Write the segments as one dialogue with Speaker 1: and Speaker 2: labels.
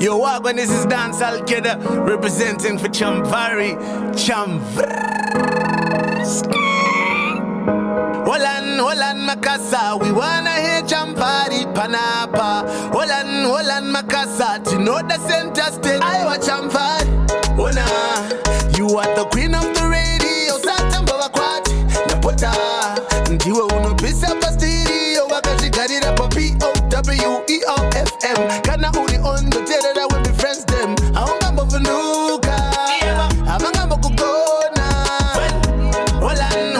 Speaker 1: Yo, Wagwan, this is Dancehall Kid representing for Chamvary. Holan Makasa, we wanna hear Chamvary Panapa. Holan Makasa, to know the center stage. I watch Chamvary. Ona, you are the queen of the radio. Satan Babakwati, Napota. Ndiwe unopisa pastiri. Wakashikari rapa POWERFM. Kana uri on the terror that will be friends them. Aonga mbovunuka. Amanga mbokugona. Holan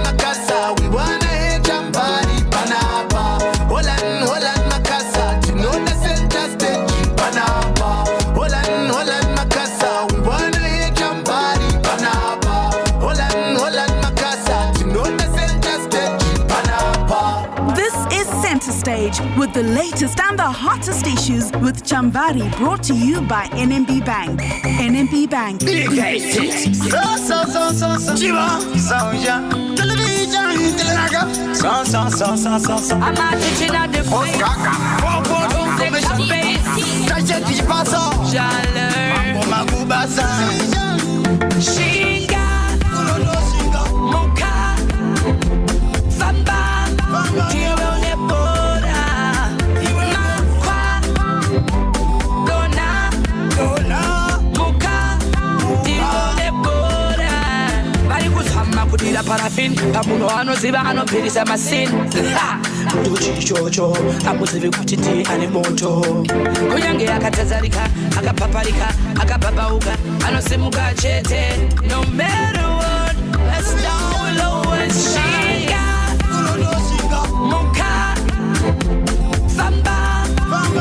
Speaker 1: Makasa, we wanna hear Chamvary Panapa. Holan Makasa, to know the center stage. Panapa. Holan Makasa, we wanna hear Chamvary Panapa. Holan Makasa, to know the center stage. Panapa.
Speaker 2: This is Center Stage with the latest and the hottest issues with Chamvary, brought to you by NMB Bank. NMB Bank.
Speaker 3: Paraffin, Pamuno, Zivano, Piris, and Massin. Duchi Jojo, Amusivi Kutiti, Animoto. Koyange, Akatazarika, Akapaparika, Akapapauka, Anosimuka Chete. No matter what, let's down low and Shinga. Moka, Famba,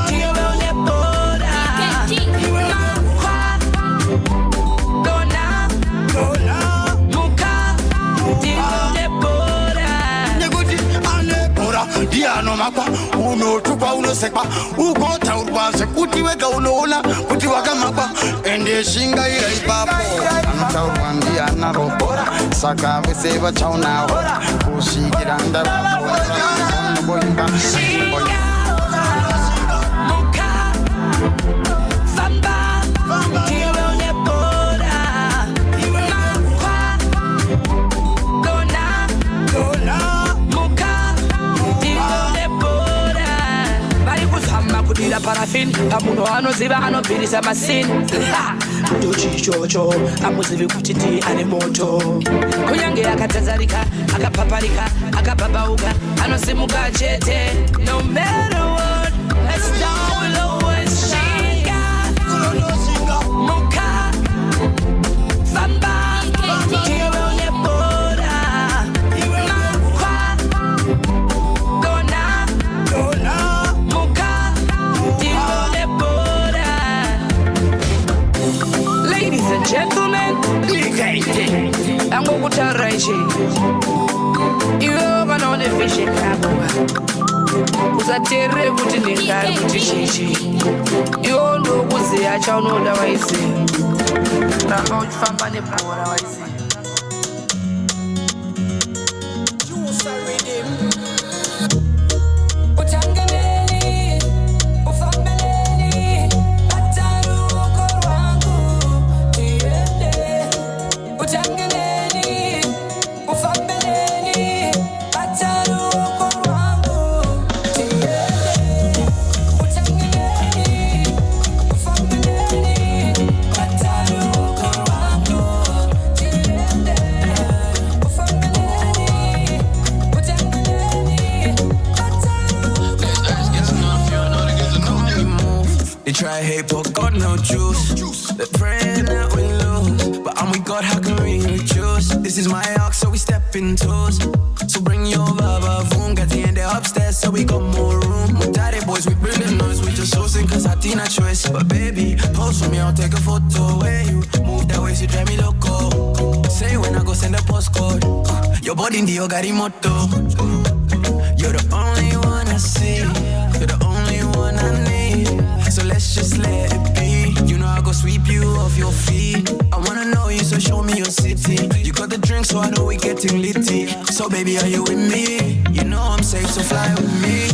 Speaker 3: Tione Boda, Dona.
Speaker 4: Diano mapa, uno tupa uno sekpa, ugota urbanse, kuti weka unoona, kuti waka mapa, ende shinga ira ipapo. Anta urwandi anarobora, saka veseva chauna hora, kushikiranda boyimba,
Speaker 3: Paraffin, Pamuno, Zivano, Piris, and Massin. Duchi Jojo, Amusivi Kutiti, Animoto. Koyange, Akatazarika, Akapaparika, Akapapauka, Anosimuka Chete. No matter what, let's down low and Shinga. Moka, Famba, Tione Boda, Dona. Ladies and gentlemen, I'm going to raise you. You're going to fish in Kabuga. Who's a terror putting in Kabuchi? You all know who's the actual know the way. Now, how you found the power I see. You sorry, them.
Speaker 5: Try hate, but God no juice. They're praying that we lose, but I'm with God, how can we reduce? This is my arc, so we step in toes. So bring your baba, boom, get the end upstairs, so we got more room. With daddy boys, we bring the noise, we just sourcing, cause I Tina choice. But baby, pose for me, I'll take a photo. Where you move that way, so drive me loco. Say when I go send a postcode. Your body in the Ogari moto. You're the only one I see. You're the only one I need. So let's just let it be. You know I go sweep you off your feet. I wanna know you, so show me your city. You got the drink, so I know we getting litty. So baby, are you with me? You know I'm safe, so fly with me.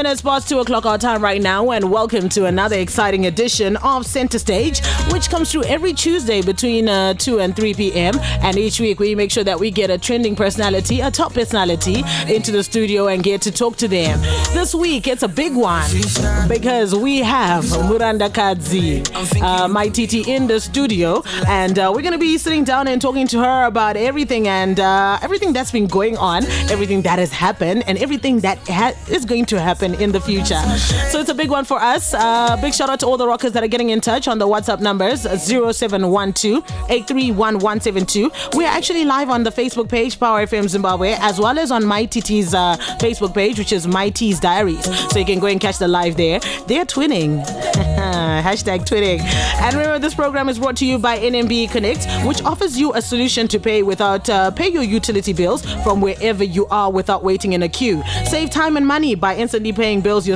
Speaker 6: minutes past 2 o'clock our time right now, and welcome to another exciting edition of Center Stage, which comes through every Tuesday between 2 and 3 p.m. And each week we make sure that we get a trending personality, a top personality, into the studio and get to talk to them. This week it's a big one because we have Murandakazi, Mai Titi, in the studio, and we're going to be sitting down and talking to her about everything and everything that's been going on, everything that has happened, and everything that is going to happen in the future. So it's a big one for us. Big shout out to all the rockers that are getting in touch on the WhatsApp numbers 0712-831172. We're actually live on the Facebook page Power FM Zimbabwe, as well as on Mai Titi's Facebook page, which is Mai T's Diaries. So you can go and catch the live there. They're twinning. Hashtag twinning. And remember, this program is brought to you by NMB Connect, which offers you a solution to pay your utility bills from wherever you are without waiting in a queue. Save time and money by instantly paying bills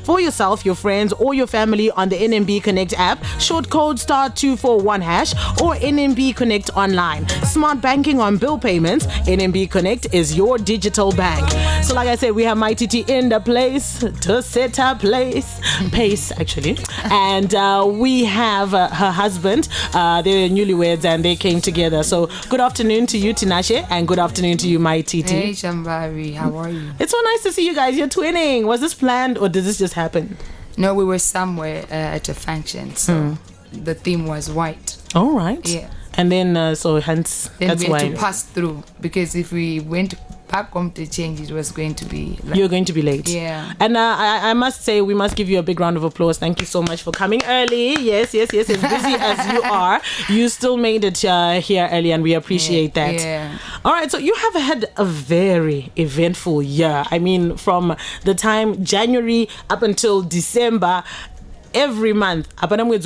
Speaker 6: for yourself, your friends, or your family on the NMB Connect app, short code *241# or NMB Connect online. Smart banking on bill payments. NMB Connect is your digital bank. So like I said, we have Mai Titi in the place to set her pace actually. And we have her husband. They're newlyweds and they came together. So good afternoon to you, Tinashe, and good afternoon to you, Mai Titi.
Speaker 3: Hey, Chamvary, how are you?
Speaker 6: It's so nice to see you guys. You're twinning. Was this planned or did this just happen?
Speaker 3: No, we were somewhere at a function, so the theme was white.
Speaker 6: All right.
Speaker 3: Yeah.
Speaker 6: And then, so hence,
Speaker 3: then
Speaker 6: that's
Speaker 3: we had
Speaker 6: why.
Speaker 3: to pass through, because if we went back home to change, it was going to be
Speaker 6: you're going to be late.
Speaker 3: Yeah.
Speaker 6: And I must say, we must give you a big round of applause. Thank you so much for coming early. Yes. As busy as you are, you still made it here early, and we appreciate that.
Speaker 3: Yeah.
Speaker 6: All right, so you have had a very eventful year. I mean, from the time January up until December, every month, Mai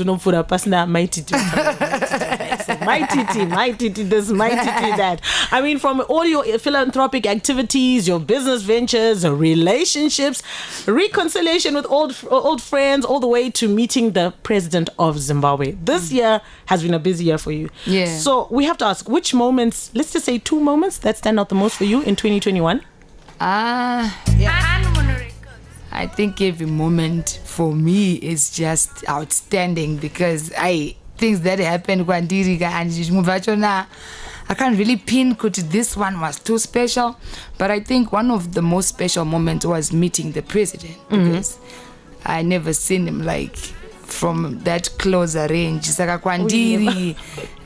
Speaker 6: Titi, Mai Titi this, Mai Titi that. I mean, from all your philanthropic activities, your business ventures, relationships, reconciliation with old friends, all the way to meeting the president of Zimbabwe. This year has been a busy year for you.
Speaker 3: Yeah.
Speaker 6: So we have to ask, which moments, let's just say 2 moments that stand out the most for you in 2021?
Speaker 3: I think every moment for me is just outstanding, because things that happened and I can't really pin this one was too special, but I think one of the most special moments was meeting the president, because I never seen him like from that closer range.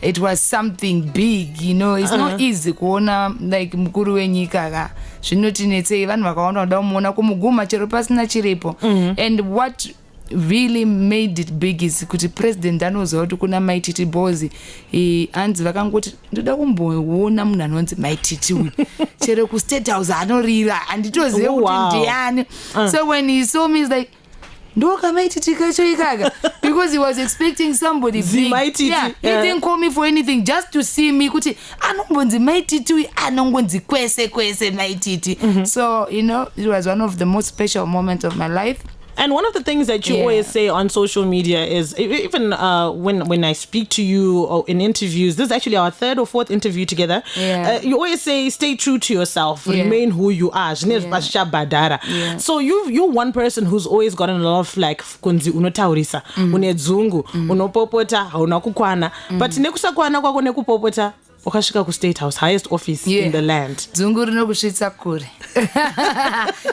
Speaker 3: It was something big, you know. It's not easy kuona like mkuru wenyika zvinotinetsei vanhu vakaona kuda kumuona kumuguma chero pasina chiripo. And what really made it big is kuti president anoziva kuti kuna Mai Titi bozi hanzi vakangoti ndoda kumboona munhu anonzi Mai Titi uyu chero ku State House anorira handitozive kuti ndiani. So when he saw me, he's like, because he was expecting somebody big. Yeah, he didn't call me for anything, just to see me kuti anongonzi Mai Titi anongonzi kwese Mai Titi. So, you know, it was one of the most special moments of my life.
Speaker 6: And one of the things that you always say on social media is, even when I speak to you or in interviews, this is actually our 3rd or 4th interview together. You always say, stay true to yourself, remain who you are. So you're one person who's always gotten a lot of flack. Kunzi unotaurisa, unedzungu, unopopota, haunakukwana. But nekusakwana kwako nekupopota, ukashika ku State House, highest office in the land.
Speaker 3: Dzungu rinokusvitsa kure.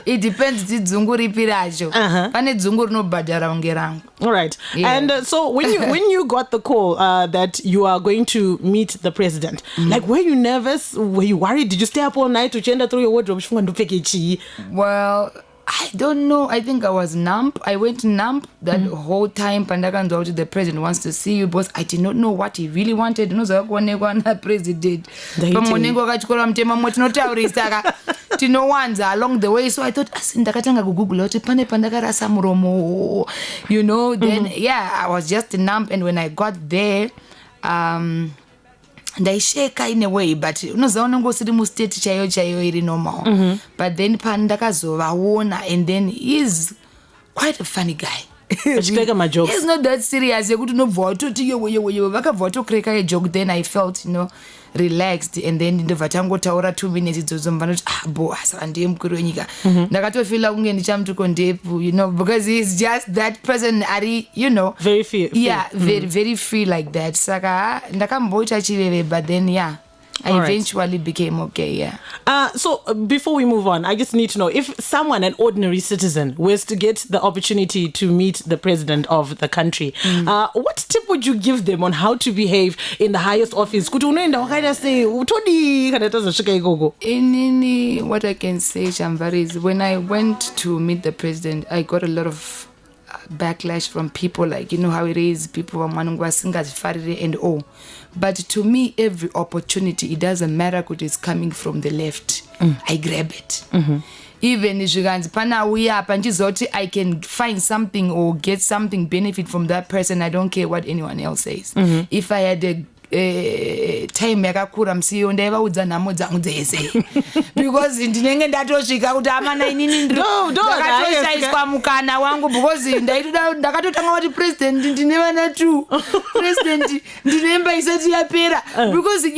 Speaker 3: It depends the dzungu ripi racho. Pane dzungu rinobhadhara unge rangu.
Speaker 6: All right. And so when you got the call that you are going to meet the president, like, were you nervous? Were you worried? Did you stay up all night to change through your wardrobe?
Speaker 3: Well, I don't know. I think I was numb. I went numb that whole time. Pandakanzo, the president wants to see you, boss. I did not know what he really wanted. No, so I president. Along the way, so I thought, you know. Then I was just numb, and when I got there, ndaisheka in a way, but unozaona ngosiri mu state chayo iri normal. But then pandakazovaona, and then he's quite a funny guy.
Speaker 6: Vachikeka majokes.
Speaker 3: It's not that serious. You couldn't know vakabva joke. Then I felt, relaxed, and then in the vatango taura 2 minutes boss and ndakatofila kunge ndichamtukondepu, because he's just that person ari,
Speaker 6: very free.
Speaker 3: Yeah, very free like that. Saka ndakamboita chiveve, but then I eventually became okay, yeah.
Speaker 6: So before we move on, I just need to know, if someone, an ordinary citizen, was to get the opportunity to meet the president of the country, what tip would you give them on how to behave in the highest office? What I
Speaker 3: can say, Chamvary, is when I went to meet the president, I got a lot of backlash from people, like, how it is, people and all. But to me, every opportunity, it doesn't matter if it's coming from the left, I grab it. Even if I can find something or get something benefit from that person, I don't care what anyone else says. If I had a time yakakura msiyo ndaivaudza nhamo dzangu dzese because ndinenge ndatosvika kuti amana inini ndakatoshaiswa mukana wangu because ndakatotanga kuti president ndine vana 2 president ndinemba isati yapera because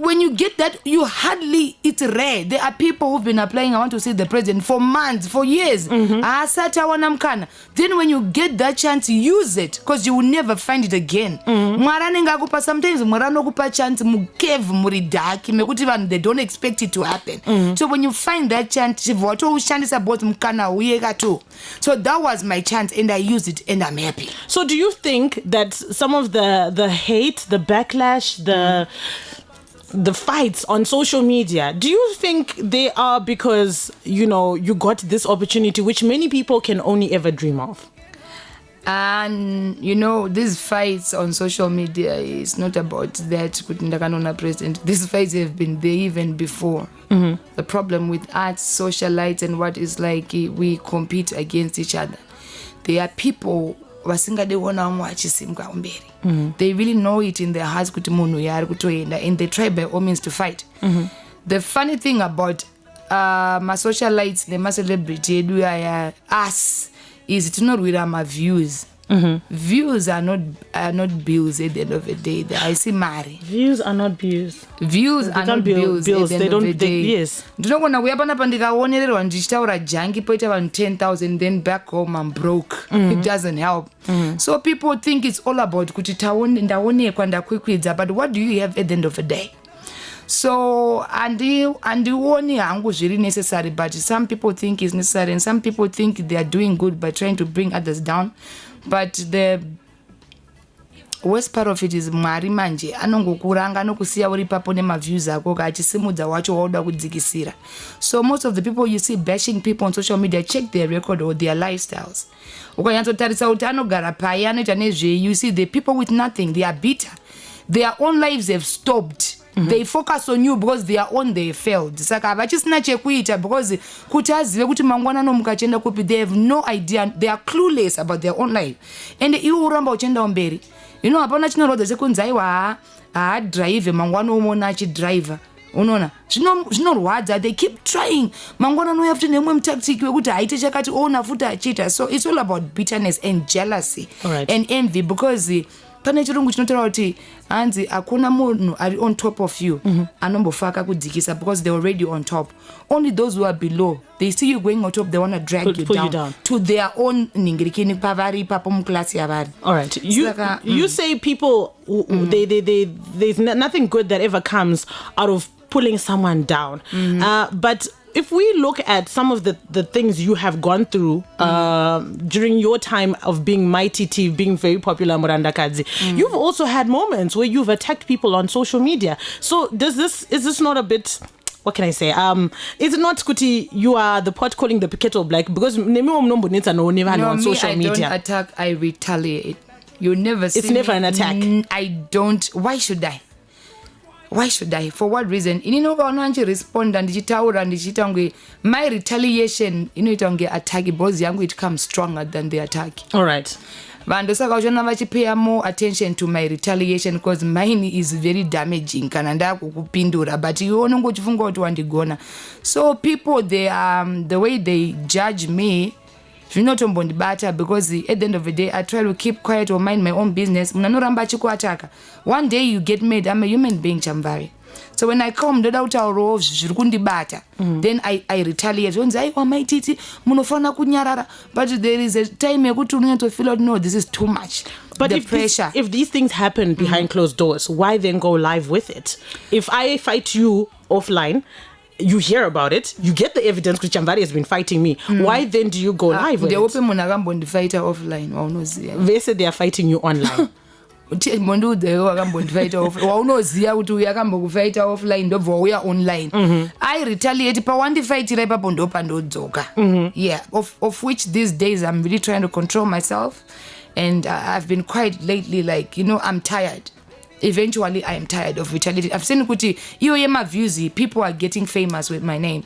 Speaker 3: when you get that, you hardly, it's rare. There are people who've been applying, I want to see the president for months, for years, asati awana mukana. Then when you get that chance, use it, because you will never find it again. Sometimes mwanokupa chance mukeve muri dark mekuti vanhu they don't expect it to happen. So when you find that chance, watoshandisa both mukana uyeka too. So that was my chance, and I used it, and I'm happy.
Speaker 6: So do you think that some of the hate, the backlash, the fights on social media, do you think they are because you got this opportunity which many people can only ever dream of?
Speaker 3: And these fights on social media is not about that president. These fights have been there even before. The problem with arts, socialites, and what is like, we compete against each other. There are people they really know it in their hearts, and they try by all means to fight. The funny thing about my socialites, my celebrity, us, is to not with my views. Views are not bills at the end of the day. I see Mari.
Speaker 6: Views are not bills.
Speaker 3: Views are not bills.
Speaker 6: They don't. Yes.
Speaker 3: Don't wanna we hapana pandika onererwa ndichitaura jangi poita vanhu 10,000, then back home I'm broke. It doesn't help. So people think it's all about kuti ndaonekwa ndakwikwidza, but what do you have at the end of the day? So and only hangu zviri necessary, but some people think it's necessary, and some people think they are doing good by trying to bring others down. But the worst part of it is Mwari manje anongokuranga nokusiya uri papo nemaviews ako kachisimudza wacho wauda kudzikisira. So most of the people you see bashing people on social media, check their record or their lifestyles. Ukanyatsotarisa kuti anogara pai anoita nezvei, you see the people with nothing, they are bitter. Their own lives have stopped. They focus on you because they are on they failed. Saka vachisina chekuita because kuti azive kuti mangwana nomukachenda kupi, they have no idea, they are clueless about their own life. And iwo uramba uchenda umberi. Hapana chinorodza sekunzi aiwa drive mangwana umona achidriver. Unoona zvinorwadza, they keep trying. Mangwana noyafuti nemwe mutactic wekuti haite chakati ona futi achita. So it's all about bitterness and jealousy and envy, because pane chirungu chinotaura kuti hanzi akuna munhu ari on top of you anombofaka kudzikisa, because they're already on top. Only those who are below, they see you going on top, they want to drag you down to their own ningirikini pavari papo muklasi yavari.
Speaker 6: All right, you say people there's nothing good that ever comes out of pulling someone down, but if we look at some of the things you have gone through during your time of being Mai Titi, being very popular Murandakadzi, you've also had moments where you've attacked people on social media. So is this not a bit, what can I say? Is it not kuti you are the pot calling the kettle black? Because on social media. I
Speaker 3: don't attack, I retaliate. You never see
Speaker 6: It's never an attack.
Speaker 3: I don't. Why should I? Why should I? For what reason? Respond and my retaliation attack because it comes stronger than the attack.
Speaker 6: All right.
Speaker 3: Pay more attention to my retaliation because mine is very damaging. But so people, they the way they judge me zvinotombondibata because at the end of the day I try to keep quiet or mind my own business. Munanoramba achikuataka. One day you get mad. I'm a human being, Chamvary. So when I come ndoda kutaurawo zviri kundibata, then I retaliate. Onzi aiwa Mai Titi munofana kunyarara, but there is a time yekuti unonyatofeel out, no, this is too much.
Speaker 6: But
Speaker 3: the pressure.
Speaker 6: If these things happen behind closed doors, why then go live with it? If I fight you offline, you hear about it, you get the evidence because Chamvary has been fighting me. Why then do you go live with it? They said they are fighting you online.
Speaker 3: Waunoziva kuti uyu akambokufaita offline ndobva wauya online. I retaliate pawandifaitira ipapo ndopandodzoka. Yeah, of which these days I'm really trying to control myself, and I've been quite lately like, I'm tired. Eventually I am tired of retaliating. I've seen kuti iyo views, people are getting famous with my name.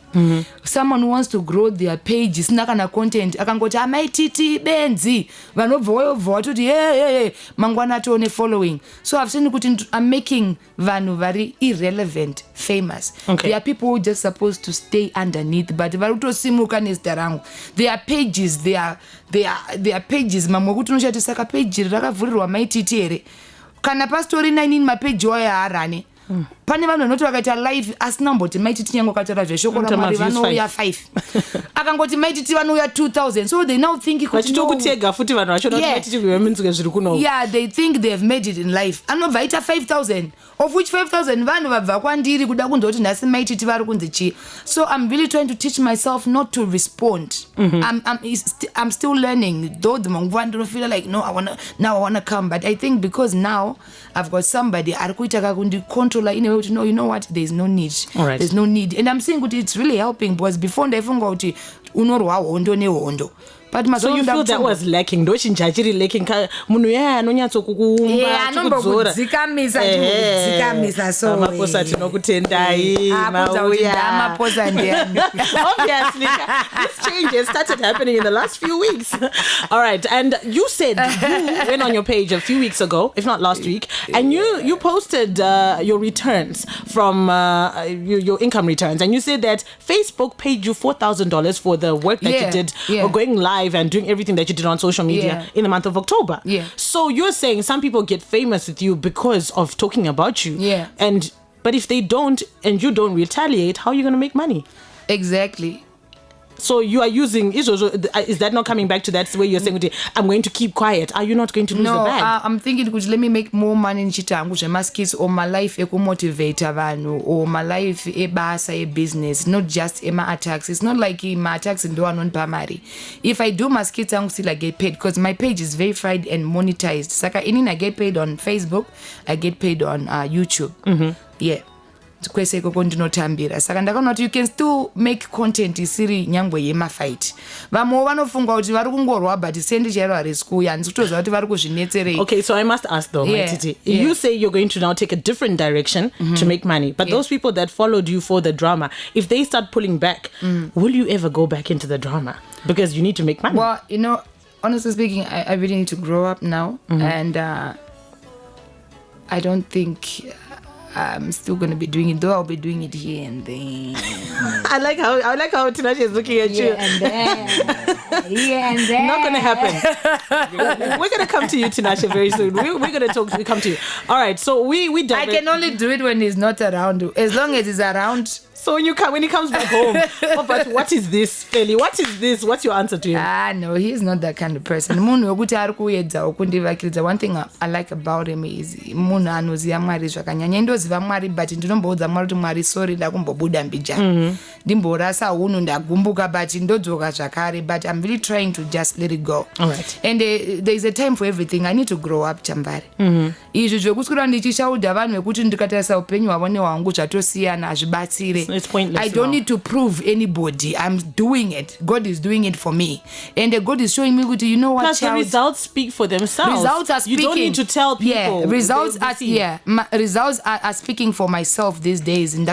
Speaker 3: Someone wants to grow their page, isina kana content, akangoti Mai Titi benzi vanobva watoti hey mangwana tone following. So I've seen kuti I'm making vanhu very irrelevant famous. There are people who are just supposed to stay underneath, but vari kutosimuka nezita rangu. There are pages, there are pages mamwe kuti unoshati saka page rakavhurirwa Mai Titi here. Kana pastori 9 in mapage wayo haarane. Pane vanhu vanoti vakaita live asina mboti Mai Titi nyange akataura zveshoko raMwari vanouya 5. Akangoti Mai Titi vanouya 2000. So they now think
Speaker 6: vachitokutega futi vanhu vacho kuti Mai Titi kuyeminzike zviri kuno.
Speaker 3: Yeah, they think they have made it in life. Anobva aita 5000, of which 5000 vanhu vabva kwandiri kuda kunzoti nhasi Mai Titi vari kunzi chi. So I'm really trying to teach myself not to respond. I'm still learning. Though the manguva ndinofeel like no, I wanna come, but I think because now I've got somebody ari kuita kundi control in a way to know, you know what, there's no need.
Speaker 6: Right.
Speaker 3: There's no need. And I'm saying it's really helping because before ndaifunga kuti unorwa hondo nehondo. But
Speaker 6: so you feel that was lacking? Don't you chachiri lacking? Munhu yaya anonyatso kukuumba.
Speaker 3: Yeah, anombokudzikamisa dzikamisa so.
Speaker 6: Maposa tinokutendai.
Speaker 3: Maposa ndiani.
Speaker 6: Obviously, this change has started happening in the last few weeks. All right, and you said you went on your page a few weeks ago, if not last week, and you posted your returns from your income returns, and you said that Facebook paid you $4,000 for the work that you did or going live and doing everything that you did on social media in the month of October.
Speaker 3: Yeah.
Speaker 6: So you're saying some people get famous with you because of talking about you.
Speaker 3: Yeah.
Speaker 6: But if they don't and you don't retaliate, how are you going to make money?
Speaker 3: Exactly.
Speaker 6: So you are using, is that not coming back to that way you're saying, I'm going to keep quiet? Are you not going to lose the bag?
Speaker 3: No, I'm thinking, let me make more money in chitangu, skills, or my life motivate vanhu, or my life a business, not just my attacks. It's not like my attacks in doa non pamari. If I do my skills, I'm still I get paid because my page is verified and monetized. Saka I get paid on Facebook, I get paid on YouTube. Yeah. Kwese koko ndinotambira saka ndakaona kuti you can still make content isiri nyangwe yemafight. Vamwe vanofunga kuti vari kungorwa but sendi chairo harisi kuuya handisi kutoziva kuti vari kuzvinetserei.
Speaker 6: Okay, so I must ask though, Mai Titi, you say you're going to now take a different direction to make money, but those people that followed you for the drama, if they start pulling back, will you ever go back into the drama? Because you need to make money.
Speaker 3: Well, honestly speaking, I really need to grow up now, and I don't think I'm still going to be doing it, though I'll be doing it here and then.
Speaker 6: I like how Tinashe is looking at you.
Speaker 3: And then. Yeah, and then.
Speaker 6: Not going to happen. We're going to come to you, Tinashe, very soon. We're going to come to you. All right, so we
Speaker 3: I can only do it when he's not around. As long as he's around.
Speaker 6: So when he comes back home, but what is this, Feli? What is this? What's your answer to him?
Speaker 3: No, he's not that kind of person. One thing I like about him is munhu anoziva Mwari zvakanyanya. Ndoziva Mwari but ndinomboudza Mwari kuti Mwari sorry ndakumbobuda mbijana. Ndimborasa hunhu ndagumbuka but ndodzoka zvakare, but I'm really trying to just let it go.
Speaker 6: All right.
Speaker 3: And there is a time for everything. I need to grow up, Chamvary. Izvi zvekuswera ndichishaudha vanhu vekuti ndikatarisa upenyu hwavo nehwangu zvatosiyana hazvibatsire.
Speaker 6: It's pointless.
Speaker 3: I don't need to prove anybody. I'm doing it. God is doing it for me. And God is showing me, you know what,
Speaker 6: plus
Speaker 3: child?
Speaker 6: The results speak for themselves.
Speaker 3: Results are speaking.
Speaker 6: You don't need to tell people.
Speaker 3: Yeah, results are speaking for myself these days. And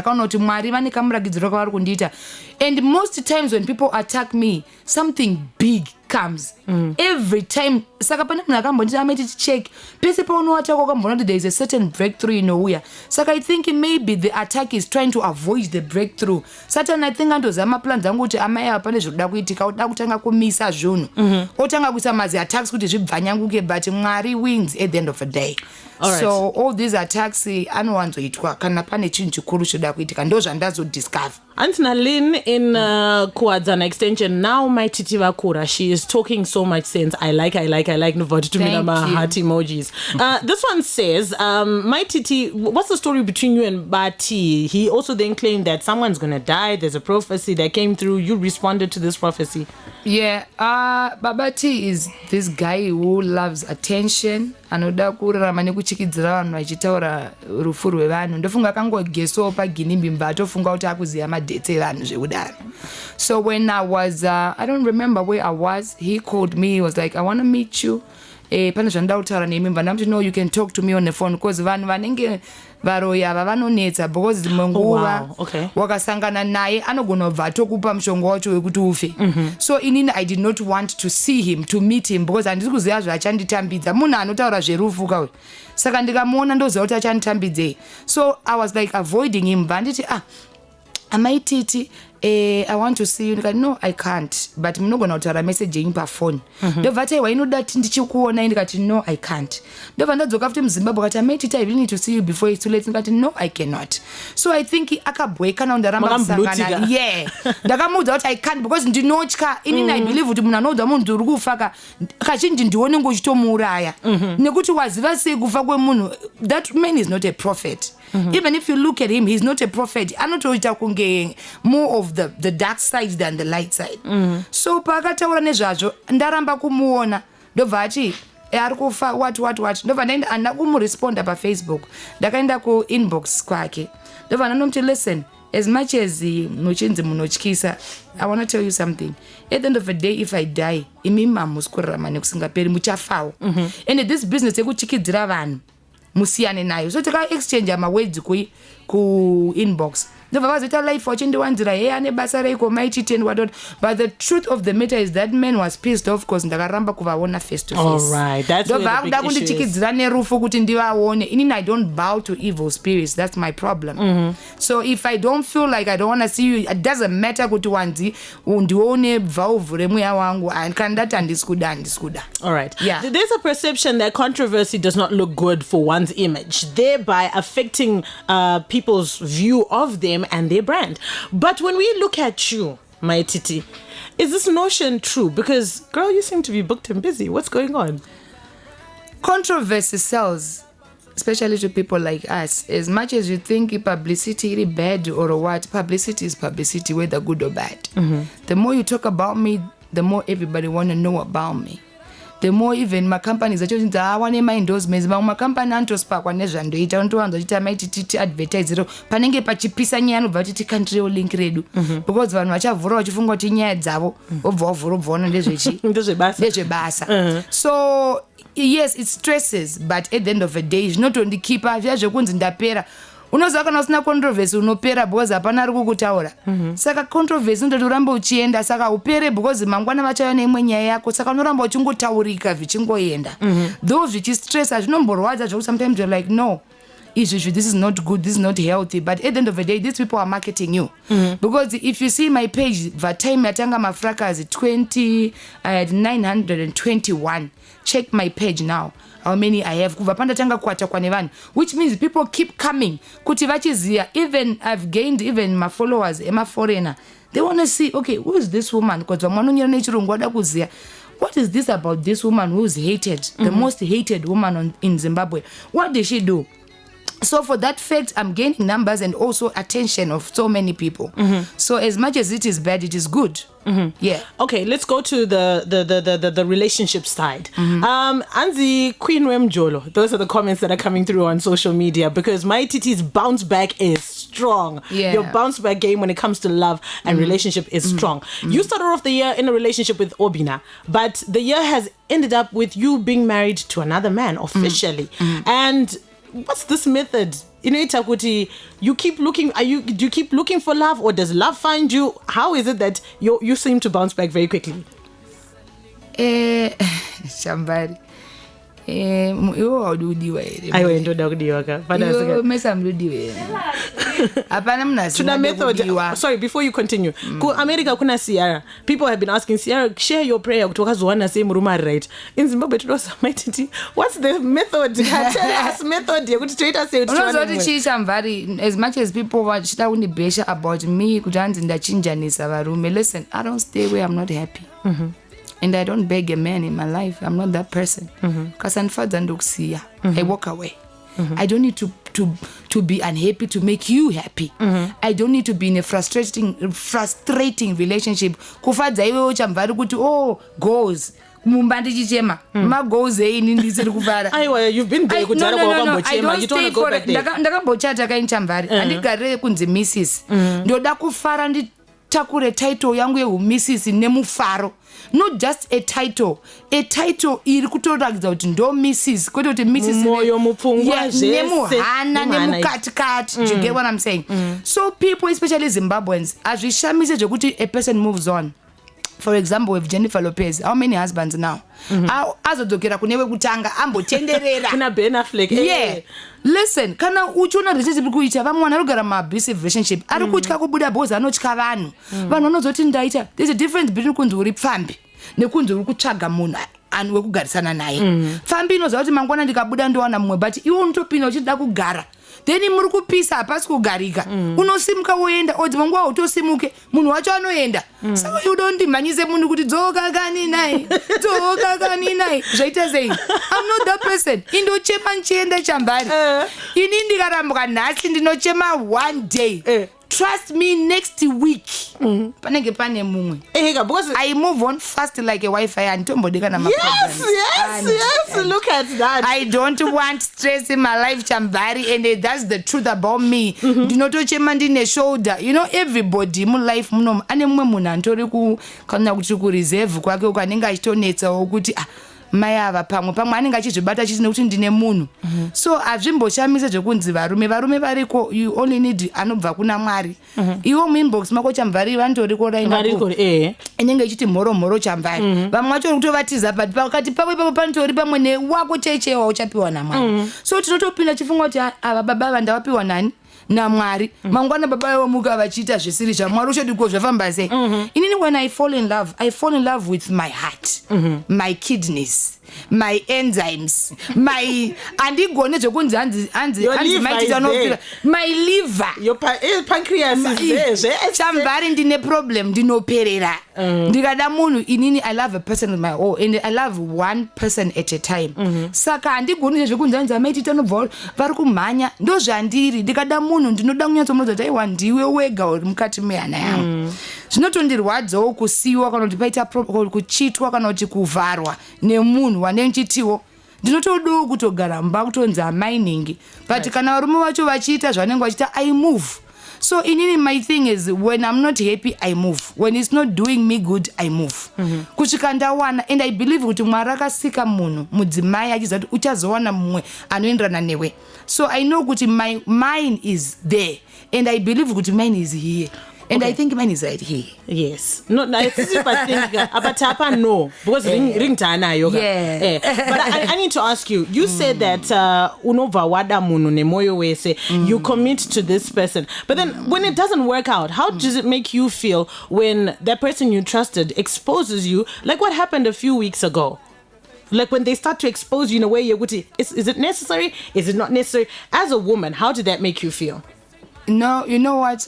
Speaker 3: most times when people attack me, something big comes every time. Saka pane munhu akambonditi ameti check pese paunoata kwakambona kuti there is a certain breakthrough inouya. Saka I think maybe the attack is trying to avoid the breakthrough. Satan I think andozama plans angu kuti amai apa pane zvinoda kuitika, oda kutanga kumisa zvinhu, otanga kuisa mazi attacks kuti zvibvanyanguke, but Mwari wins at the end of the day.
Speaker 6: Right.
Speaker 3: So all these attacks anowanzoitwa kana pane chinhu chikuru choda kuitika, ndo zvandazodiscover.
Speaker 6: Antina Lynn in Kuadzana extension, now Mai Titi vakura, she is talking so much sense. I like Novati to me my heart emojis. This one says, Mai Titi, what's the story between you and Bati? He also then claimed that someone's gonna die, there's a prophecy that came through, you responded to this prophecy.
Speaker 3: Yeah, Babati is this guy who loves attention, anoda kurarama nekuchikidzira vanhu vachitaura rufu rwevanhu. Ndofunga kangogeso paginimbi mbatofunga kuti akuziya madete evanhu zveudaro. So when I was I don't remember where I was, he called me, he was like, I want to meet you. Pane zvandida kutaura nemi, ndamti no, you can talk to me on the phone, because vanhu vanenge varoya vanonetsa, because dzimwe nguva wakasangana naye anogona kubva atokupa mushonga wacho wekuti ufe. So inini I did not want to see him, to meet him, because handisi kuziva zvachanditambidza. Munhu anotaura zverufu kauye. Saka ndikamuona ndoziva kuti achanditambidzei. So I was like avoiding him. Vanditi Mai Titi, I want to see you. No, I can't. But munogona kutaura message yenyu pafone. Ndobvati wainoda ndichikuona, ndikati no, I can't. Ndobva ndadzoka futi muZimbabwe kati Mai Titi, I really need to see you before it's too late. Ndikati no, I cannot. So I think akabweka na ndaramba kusangana. Yeah. Ndakamuudza kuti I can't because ndinotya. Inini I believe kuti munhu anoudza munhu uri kufa kazhinji ndione ngochitomuuraya. Nekuti waziva sei kufa kwemunhu. That man is not a prophet. Even if you look at him, he's not a prophet. Anotoita kunge more of the dark side than the light side. So pakataura nezvazvo ndaramba kumuona, ndobva ati ari kufa what ndobva ndaenda kumuresponda paFacebook, ndakaenda kuinbox kwake, ndobva ndanomti listen, as much as muchinzi munotyisa, I want to tell you something. At the end of the day, if I die, imi mamusi kurarama nekusingaperi, muchafawo. And this business yekuchikidzira vanhu musiyane nayo. So tika exchange amawords ku inbox. Ndobva vazoita life wachindiwanzira ane basa reiko Mai Titi and what. But the truth of the matter is that man was pissed off because ndakaramba kuvaona face to face.
Speaker 6: All right, that's where the big issue is.
Speaker 3: Kundichikidzira nerufu kuti ndivaone. Inini I don't bow to evil spirits. That's my problem. So if I don't feel like I don't want to see you, it doesn't matter kuti wanzi undione bva uvhure mweya wangu, kana ndati handisikuda.
Speaker 6: All right.
Speaker 3: Yeah.
Speaker 6: There's a perception that controversy does not look good for one's image, thereby affecting people's view of them and their brand. But when we look at you, Mai Titi, is this notion true? Because, girl, you seem to be booked and busy. What's going on?
Speaker 3: Controversy sells, especially to people like us. As much as you think publicity is bad or what, publicity is publicity, whether good or bad. The more you talk about me, the more everybody want to know about me. The more even my companies are choosing I want my endorsements, but my company antosparkwa nezvandoita unotowanza kuti Mai Titi advertise panenge pachipisa nyaya anobva kuti country link redu, because vanhu vachavhura vachifunga kuti nyaya dzavo obva wavhura ndezvebasa. So yes, it stresses, but at the end of the day zvinotondikipa zviya zvekunzi ndapera. Unoziva kana usina controversy unopera because hapana ari kukutaura. Saka controversy unototi urambe uchienda, saka upere because mangwana vachauya neimwe nyaya yako, saka unoramba uchingotaurika zvichingoenda. Though zvichistressa zvinomborwadza zvokuti sometimes you're like no, this is not good, this is not healthy, but at the end of the day these people are marketing you. Because if you see my page, the time yatanga mafrakazi 921. Check my page now, how many I have. Which means people keep coming. Even I've gained even my followers, my foreigner. They want to see, okay, who is this woman? What is this about this woman who is hated, the most hated woman in Zimbabwe? What did she do? So for that fact, I'm gaining numbers and also attention of so many people. So as much as it is bad, it is good. Yeah.
Speaker 6: Okay, let's go to the relationship side. Anzi Queen Wemjolo, those are the comments that are coming through on social media, because Mai Titi's bounce back is strong.
Speaker 3: Yeah.
Speaker 6: Your bounce back game when it comes to love and relationship is strong. You started off the year in a relationship with Obina, but the year has ended up with you being married to another man officially. And what's this method? You know, Itakuti, you keep looking. Do you keep looking for love, or does love find you? How is it that you seem to bounce back very quickly?
Speaker 3: Chamvary. Iwo audiwa ere.
Speaker 6: Aiwe ndoda kudiwa ka.
Speaker 3: Iwo mesa mrudiwa ere. Apana mnasi.
Speaker 6: Tuna method. Sorry, before you continue. Ku America kuna Sierra. People have been asking Sierra, share your prayer kutoka Zoana same Mumhari, right? In Zimbabwe tudosa Mai Titi. What's the method? Tell us method. You could straight us say it.
Speaker 3: Chamvary, as much as people want to besha about me, kujanzi ndachinjanisa varume. Listen, I don't stay where I'm not happy. And I don't beg a man in my life. I'm not that person. Because I walk away. I don't need to be unhappy to make you happy. I don't need to be in a frustrating relationship. Kufadza iwe Chamvary kuti goals. Mumbandi chichema. Ma goals ini ndisiri kuvara.
Speaker 6: Aiwa, you've been there kujara kwa kwambochema. You don't want to go back there.
Speaker 3: Ndakambochata kai Chamvary. Andigare kunzi Mrs. Ndoda kufara takure title yangu yeumisizi nemufaro. Not just a title iri kutorakidza kuti ndo Mrs. kwete kuti Mrs.
Speaker 6: moyo mupfungwa zvese
Speaker 3: nemuhana nemukatikati. You get what I'm saying? So people, especially Zimbabweans, azvishamise zvekuti a person moves on. For example, with Jennifer Lopez, how many husbands now? Azodokera kunewe kutanga ambotenderera.
Speaker 6: Kuna Ben Affleck.
Speaker 3: Yeah. Listen, kana uchona relationship kuita vamwana rogara ma abusive relationship. Ari kutya kubuda boza anotya vanhu. Vanhu vanozoti ndaita. There's a difference between kunzi uri pfambi nekunzi uri kutsvaga munhu ani wekugarisana naye. Pfambi inoziva kuti mangwana ndikabuda ndowana mumwe, but iwe unotopinda uchida kugara. Then muri kupisa hapasi kugarika. Unosimuka woenda, odi manguva utosimuke, munhu wacho anoenda. Saka you don't manyise munhu kuti dzoka kani naye. Zvaita sei? I'm not that person. Indochema nchienda Chamvary. Ini ndikarambuka nhasi ndinochema one day. Trust me, next week. Panenge pane mumwe.
Speaker 6: Because
Speaker 3: I move on fast like a Wi-Fi and tombodeka na
Speaker 6: Yes, look at that.
Speaker 3: I don't want stress in my life, Chamvary, and that's the truth about me. Ndinotochema ndine shoulder. You know, everybody mu life muno ane mumwe munhu antori kana kuti ku reserve kwake ukanenga achitonetsa ukuthi mai ava pamwe anenge achizvibata chisina kuti ndine munhu. So azvimboshamise zvekunzi varume variko, you only need anobva kuna Mwari. Iwo muinbox mako Chamvary vantoriko rainako inenge ichiti mhoro Chamvary. Vamwe vacho kutovatiza but pakati pawe papo panitori pamwe newako chechewa uchapiwa naMwari. So tinotopinda chifungo kuti ava baba vandawapiwa nani naMwari. Mangwana baba vomuka vachiita zvisiri zvaMwari uchodiko zvafamba sei. Inini when I fall in love with my heart, my kidneys, my enzymes, my andigone zvekunzi hanzi maitita my liver,
Speaker 6: your pancreas is there.
Speaker 3: Chamvary ndine problem ndinoperera. Ndikada munhu inini I love a person with my all and I love one person at a time. Saka andigone zvekunzi hanzi maitita nobva vari kumhanya ndo zvandiri. Ndikada munhu ndinoda kunyatsomuudza kuti aiwa ndiwe wega uri mukati mehana yangu. Zvinotondirwadzawo kusiyiwa kana kuti paita kuchitwa kana kuti kuvharwa nemunhu wanenchitiwo. Ndinotodawo kutogara mba kutonzi mining. But kana varume vacho vachiita zvanenge vachiita I move. So inini my thing is when I'm not happy I move. When it's not doing me good I move. Kusvika ndawana and I believe kuti Mwari akasika munhu mudzimai achiziva kuti uchazowana mumwe anoenderana newe. So I know kuti mine is there and I believe kuti mine is here. And I think mine is right here.
Speaker 6: Yes. No, it's if I think about no, because ring tana yoga.
Speaker 3: Yeah.
Speaker 6: But I need to ask you. You said that unova wada munu ne moyo wese. You commit to this person, but then when it doesn't work out, how does it make you feel when that person you trusted exposes you, like what happened a few weeks ago? Like when they start to expose you in a way you're going to, is it necessary? Is it not necessary? As a woman, how did that make you feel?
Speaker 3: No, you know what?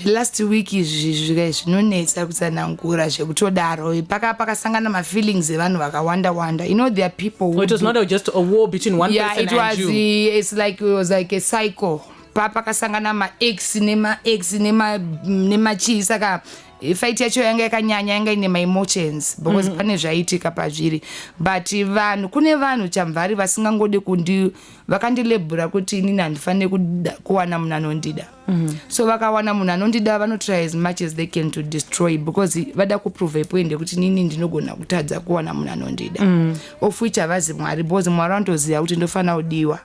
Speaker 3: Last week zvinonetsa kutsanangura zvekutodaro pakasangana mafeelings evanhu vakawanda. You know, there are people
Speaker 6: it was not just a war between one person and you.
Speaker 3: Yeah, it was like a cycle. Pakasangana ma-ex nema-chi. Saka fight yacho yanga yakanyanya yanga ine my-emotions because pane zvaitika pazviri. But kune vanhu Chamvary vasingangode vakandilebhura kuti inini handifane kuwana munhu anondida. So vakawana munhu anondida vanotry as much as they can to destroy because vada kuprove point kuti nini ndinogona kutadza kuwana munhu anondida. Of which havazi Mwari because Mwari anotoziva kuti ndofana kudiwa.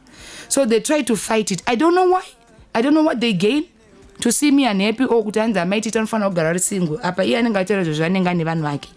Speaker 3: So they try to fight it. I don't know why. I don't know what they gain. to see me unhappy or kuti anza Mai Titi anofanira kugara ari single apa iye anenge ataura izvo zvanenge ane vanhu vake.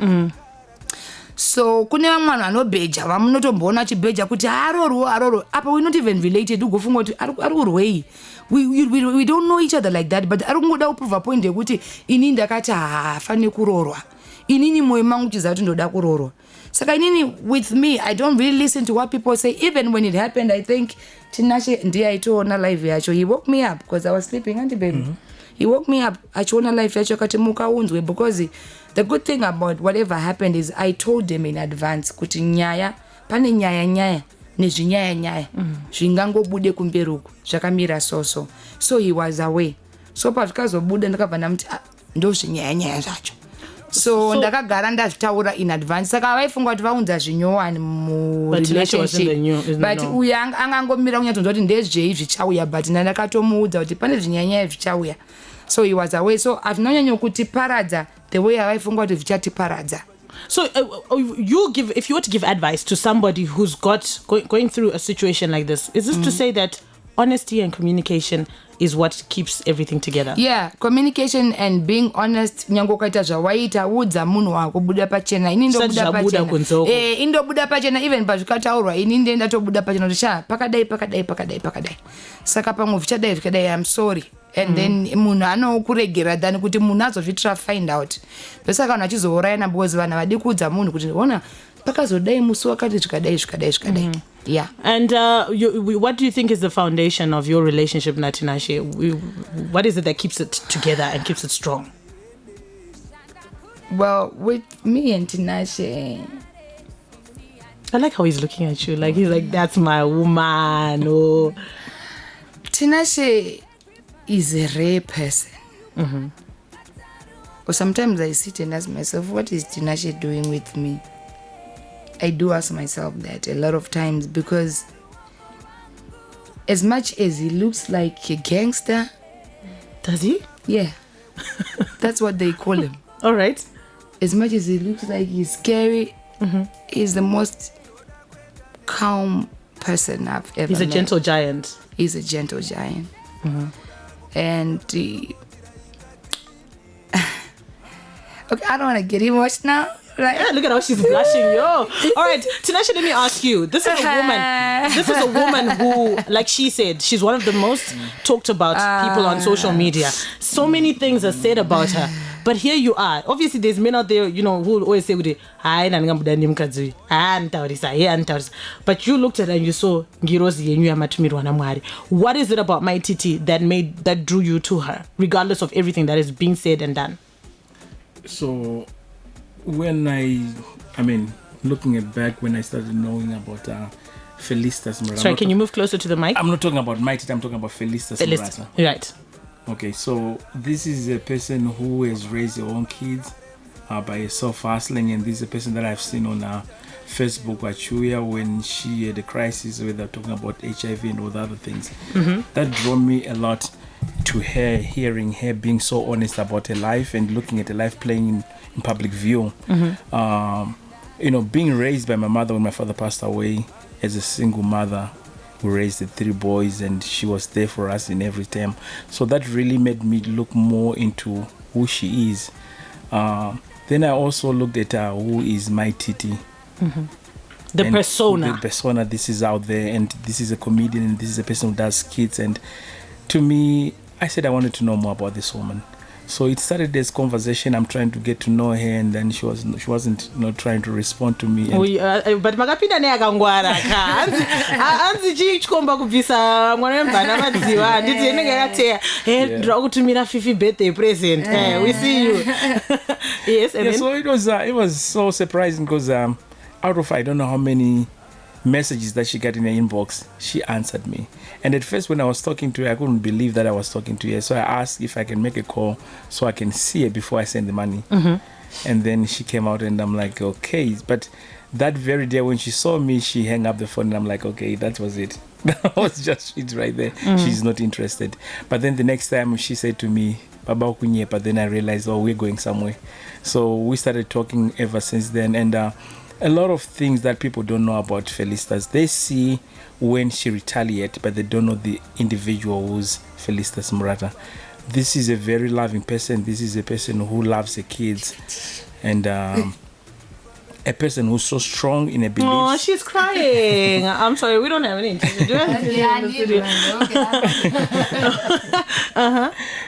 Speaker 3: So kune vamwe vanhu vanobheja vamunotomboona achibheja kuti aroro apa we're not even related ugofunga kuti ari kurwei. We don't know each other like that, but ari kungoda kuprova point yekuti ini ndakati hafani kurorwa, inini moyo mangu chiziva kuti ndoda kurorwa. Saka inini with me I don't really listen to what people say. Even when it happened, I think Tinashe ndiye aitoona live yacho. He woke me up because I was sleeping, auntie baby. He woke me up achiona live yacho akati muka unzwe, because the good thing about whatever happened is I told them in advance kuti nyaya pane nyaya nezvinyaya zvingangobude kumberi uku zvakamira so he was away. So pazvikazobuda ndakabva ndamuti ndo zvinyaya zvacho. So ndakagara ndazvitaura in advance. Saka vaifunga kuti vaunza zvinyowani mu-relationship, but uyu angangomira kunyatonzwa kuti ndezvei zvichauya, but ndakatomuudza kuti pane zvinyanya zvichauya. So he was away. So atinonyanya kuti paradza the way avaifunga kuti zvichatiparadza.
Speaker 6: So if you were to give advice to somebody who's going through a situation like this, is this to say that honesty and communication is what keeps everything together?
Speaker 3: Yeah, communication and being honest. Nyango kaita zvawaita udza munhu wako buda pachena. Ini ndobuda pachena. Indobuda pachena even pazvikataurwa. Ini ndenda tobuda pachena kuti pakadai. Saka pamwe zvichadai I'm sorry. And then munhu anokuregera than kuti munhu azozvitira find out. Besaka vanhu vachizourayana because vanhu vadi kuudza munhu kuti ona pakazodai musi wakati zvikadai. Yeah. And
Speaker 6: what do you think is the foundation of your relationship, Tinashe? What is it that keeps it together and keeps it strong?
Speaker 3: Well, with me and Tinashe,
Speaker 6: I like how he's looking at you. Like he's like, that's my woman. Oh.
Speaker 3: Tinashe is a rare person. Or sometimes I sit and ask myself, what is Tinashe doing with me? I do ask myself that a lot of times, because as much as he looks like a gangster.
Speaker 6: Does he?
Speaker 3: Yeah. That's what they call him.
Speaker 6: All right.
Speaker 3: As much as he looks like he's scary, he's the most calm person I've ever met.
Speaker 6: He's a gentle giant.
Speaker 3: He's a gentle giant. And okay, I don't want to get emotional. Like,
Speaker 6: yeah, look at how she's blushing, yo. All right, Tinashe, let me ask you. This is a woman who, like she said, she's one of the most talked about people on social media. So many things are said about her. But here you are. Obviously, there's men out there, who always say, but you looked at her and you saw what is it about Mai Titi that drew you to her, regardless of everything that is being said and done?
Speaker 7: So when looking at back when I started knowing about Felicitas Murata.
Speaker 6: Sorry, can you move closer to the mic?
Speaker 7: I'm not talking about Mai Titi, I'm talking about Felicitas Murata.
Speaker 6: Right.
Speaker 7: Okay, so this is a person who has raised her own kids by herself hustling, and this is a person that I've seen on Facebook, Achuya, when she had a crisis where they're talking about HIV and all the other things. That drew me a lot to her, hearing her being so honest about her life and looking at her life playing in public view. Being raised by my mother when my father passed away as a single mother who raised the 3 boys, and she was there for us in every time. So that really made me look more into who she is. Then I also looked at who is Mai Titi.
Speaker 6: The persona.
Speaker 7: The persona, this is out there, and this is a comedian, and this is a person who does skits. And to me, I said I wanted to know more about this woman. So it started this conversation. I'm trying to get to know her, and then she wasn't trying to respond to me.
Speaker 6: But magapinda ne akangwara ka anzi chikomba kubvisa mwana wembana madziwa nditi enenge yakateya ndira kutumira Fifi birthday present. We see you. Yes,
Speaker 7: and so it was so surprising because out of I don't know how many messages that she got in her inbox, she answered me. And at first when I was talking to her, I couldn't believe that I was talking to her. So I asked if I can make a call so I can see her before I send the money. And then she came out and I'm like, okay. But that very day when she saw me, she hung up the phone and I'm like, okay, that was it. That was just it right there. She's not interested. But then the next time she said to me, Baba Kunye, but then I realized, we're going somewhere. So we started talking ever since then. And a lot of things that people don't know about Felicitas, they see when she retaliates, but they don't know the individual who's Felicitas Murata. this is a very loving person. This is a person who loves the kids, and a person who's so strong in a belief.
Speaker 6: Oh, she's crying. I'm sorry, we don't have any interview. Do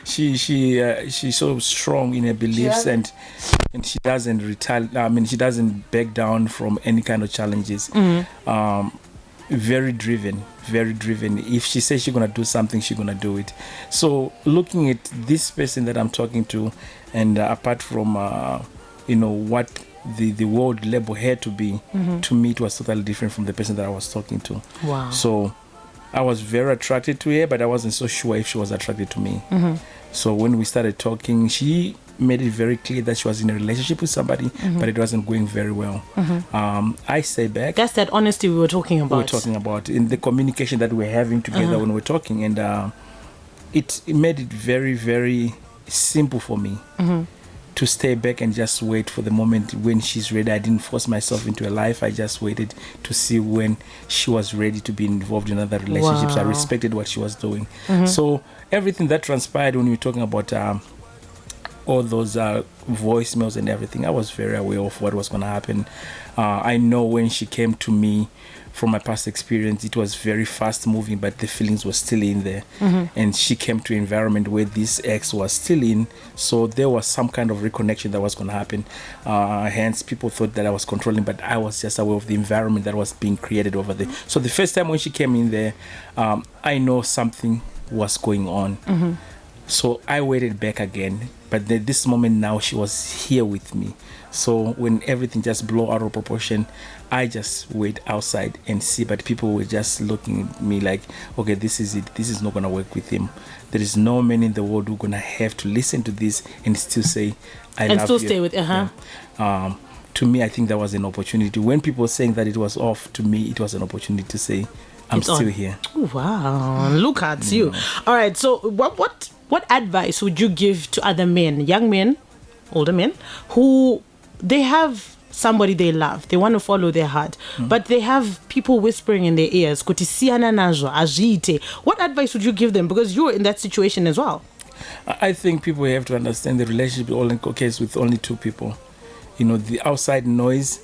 Speaker 7: She's so strong in her beliefs, and she doesn't she doesn't back down from any kind of challenges. Very driven. If she says she's gonna do something, she's gonna do it. So looking at this person that I'm talking to, and apart from what the world label had to be, to me it was totally different from the person that I was talking to.
Speaker 6: Wow.
Speaker 7: So I was very attracted to her, but I wasn't so sure if she was attracted to me. So when we started talking, she made it very clear that she was in a relationship with somebody, but it wasn't going very well. I stayed back.
Speaker 6: That's that honesty we were talking about.
Speaker 7: In the communication that we're having together when we're talking, and it made it very, very simple for me to stay back and just wait for the moment when she's ready. I didn't force myself into her life. I just waited to see when she was ready to be involved in other relationships.
Speaker 6: Wow.
Speaker 7: I respected what she was doing. So everything that transpired when we were talking about all those voicemails and everything, I was very aware of what was going to happen. I know when she came to me, from my past experience, it was very fast moving, but the feelings were still in there. And she came to an environment where this ex was still in, so there was some kind of reconnection that was going to happen. Hence, people thought that I was controlling, but I was just aware of the environment that was being created over there. So the first time when she came in there, I know something was going on. So I waited back again, but this moment now she was here with me. So when everything just blew out of proportion, I just wait outside and see, but people were just looking at me like, okay, this is it. This is not going to work with him. There is no man in the world who's going to have to listen to this and still say, I love you. And
Speaker 6: still stay with,
Speaker 7: To me, I think that was an opportunity. When people were saying that it was off, to me, it was an opportunity to say, I'm still here.
Speaker 6: Oh, wow. Look at you. All right. So what advice would you give to other men, young men, older men, who they have somebody they love, they want to follow their heart, but they have people whispering in their ears, what advice would you give them? Because you're in that situation as well.
Speaker 7: I think people have to understand the relationship only occurs with only two people. The outside noise